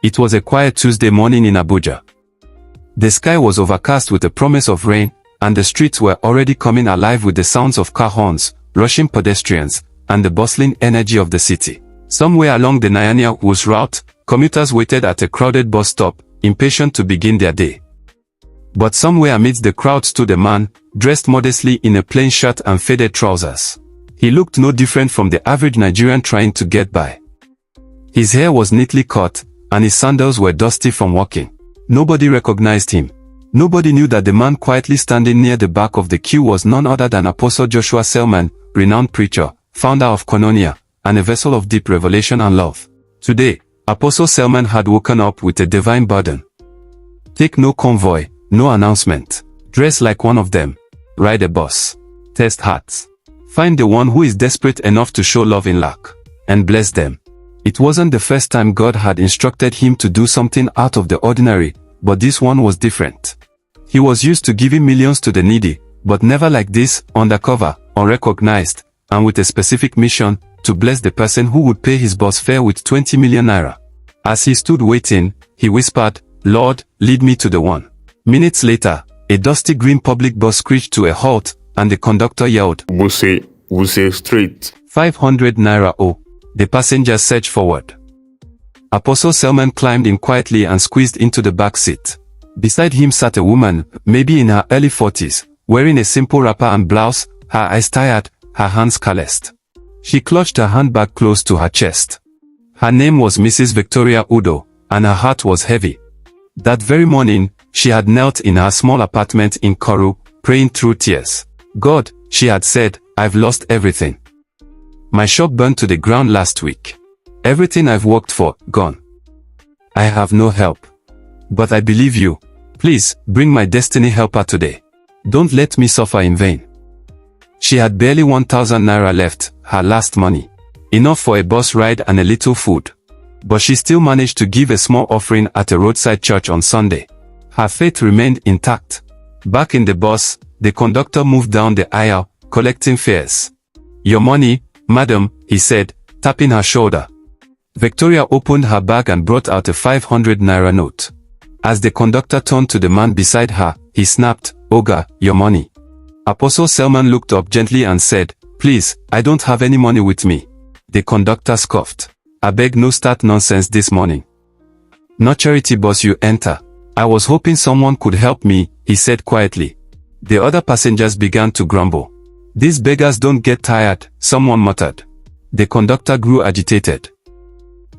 It was a quiet Tuesday morning in Abuja. The sky was overcast with a promise of rain, and the streets were already coming alive with the sounds of car horns, rushing pedestrians, and the bustling energy of the city. Somewhere along the Nyanya-Wus route, commuters waited at a crowded bus stop, impatient to begin their day. But somewhere amidst the crowd stood a man, dressed modestly in a plain shirt and faded trousers. He looked no different from the average Nigerian trying to get by. His hair was neatly cut, and his sandals were dusty from walking. Nobody recognized him. Nobody knew that the man quietly standing near the back of the queue was none other than Apostle Joshua Selman, renowned preacher, founder of Koinonia, and a vessel of deep revelation and love. Today, Apostle Selman had woken up with a divine burden. Take no convoy, no announcement. Dress like one of them. Ride a bus. Test hearts. Find the one who is desperate enough to show love in lack. And bless them. It wasn't the first time God had instructed him to do something out of the ordinary, but this one was different. He was used to giving millions to the needy, but never like this, undercover, unrecognized, and with a specific mission, to bless the person who would pay his bus fare with 20 million naira. As he stood waiting, he whispered, "Lord, lead me to the one." Minutes later, a dusty green public bus screeched to a halt, and the conductor yelled, Wuse Street. 500 naira oh. The passengers surged forward. Apostle Selman climbed in quietly and squeezed into the back seat. Beside him sat a woman, maybe in her early 40s, wearing a simple wrapper and blouse, her eyes tired, her hands calloused. She clutched her handbag close to her chest. Her name was Mrs. Victoria Udo, and her heart was heavy. That very morning, she had knelt in her small apartment in Koru, praying through tears. God, she had said, I've lost everything. My shop burned to the ground last week. Everything I've worked for, gone. I have no help. But I believe you. Please, bring my destiny helper today. Don't let me suffer in vain. She had barely 1,000 naira left, her last money. Enough for a bus ride and a little food. But she still managed to give a small offering at a roadside church on Sunday. Her faith remained intact. Back in the bus, the conductor moved down the aisle, collecting fares. Your money, madam, he said, tapping her shoulder. Victoria opened her bag and brought out a 500 naira note. As the conductor turned to the man beside her, he snapped, Oga, your money. Apostle Selman looked up gently and said, Please, I don't have any money with me. The conductor scoffed. I beg no start nonsense this morning. Not charity bus you enter. I was hoping someone could help me, he said quietly. The other passengers began to grumble. These beggars don't get tired, someone muttered. The conductor grew agitated.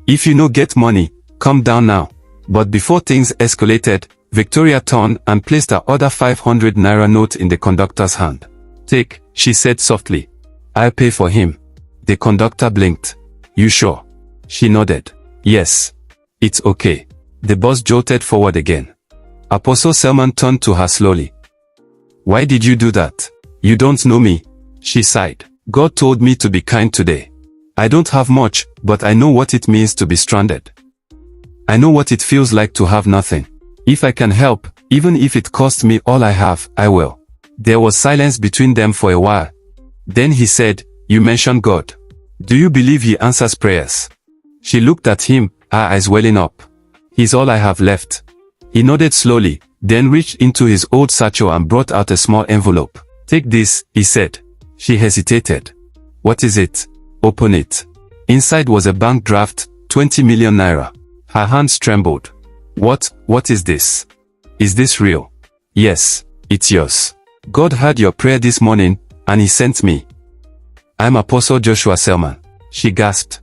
If you no get money, come down now. But before things escalated, Victoria turned and placed her other 500 naira note in the conductor's hand. Take, she said softly. I'll pay for him. The conductor blinked. You sure? She nodded. Yes. It's okay. The bus jolted forward again. Apostle Selman turned to her slowly. Why did you do that? You don't know me. She sighed. God told me to be kind today. I don't have much, but I know what it means to be stranded. I know what it feels like to have nothing. If I can help, even if it costs me all I have, I will. There was silence between them for a while. Then he said, You mentioned God. Do you believe he answers prayers? She looked at him, her eyes welling up. He's all I have left. He nodded slowly, then reached into his old satchel and brought out a small envelope. Take this, he said. She hesitated. What is it? Open it. Inside was a bank draft, 20 million naira. Her hands trembled. What is this? Is this real? Yes, it's yours. God heard your prayer this morning, and he sent me. I'm Apostle Joshua Selman. She gasped.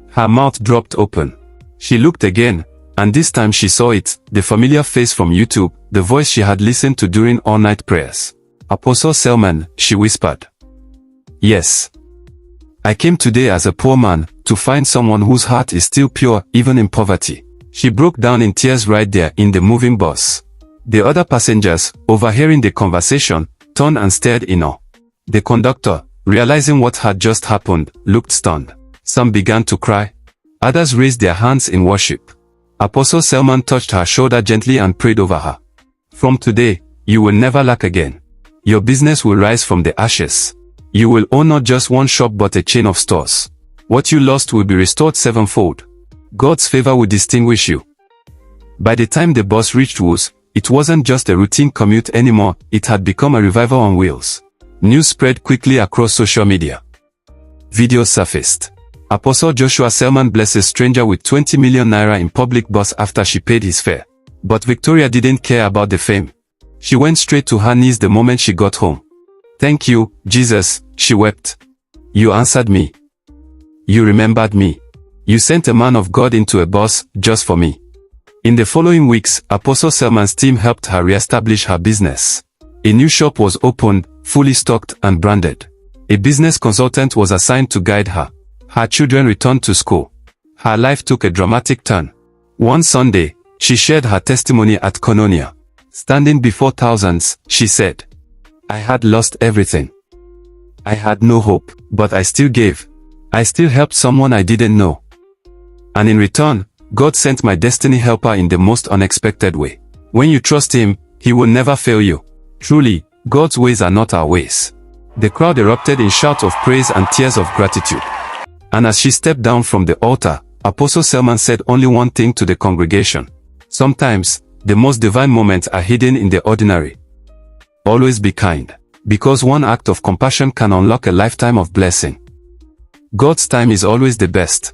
Her mouth dropped open. She looked again, and this time she saw it, the familiar face from YouTube, the voice she had listened to during all-night prayers. Apostle Selman, she whispered. Yes. I came today as a poor man, to find someone whose heart is still pure, even in poverty. She broke down in tears right there in the moving bus. The other passengers, overhearing the conversation, turned and stared in awe. The conductor, realizing what had just happened, looked stunned. Some began to cry. Others raised their hands in worship. Apostle Selman touched her shoulder gently and prayed over her. From today, you will never lack again. Your business will rise from the ashes. You will own not just one shop but a chain of stores. What you lost will be restored sevenfold. God's favor will distinguish you. By the time the bus reached Woos, it wasn't just a routine commute anymore, it had become a revival on wheels. News spread quickly across social media. Videos surfaced. Apostle Joshua Selman blesses stranger with 20 million naira in public bus after she paid his fare. But Victoria didn't care about the fame. She went straight to her knees the moment she got home. "Thank you, Jesus," she wept. "You answered me. You remembered me. You sent a man of God into a bus, just for me." In the following weeks, Apostle Selman's team helped her re-establish her business. A new shop was opened, fully stocked and branded. A business consultant was assigned to guide her. Her children returned to school. Her life took a dramatic turn. One Sunday, she shared her testimony at Koinonia. Standing before thousands, she said, "I had lost everything. I had no hope, but I still gave. I still helped someone I didn't know. And in return, God sent my destiny helper in the most unexpected way." When you trust Him, He will never fail you. Truly, God's ways are not our ways. The crowd erupted in shouts of praise and tears of gratitude. And as she stepped down from the altar, Apostle Selman said only one thing to the congregation. "Sometimes, the most divine moments are hidden in the ordinary. Always be kind, because one act of compassion can unlock a lifetime of blessing. God's time is always the best."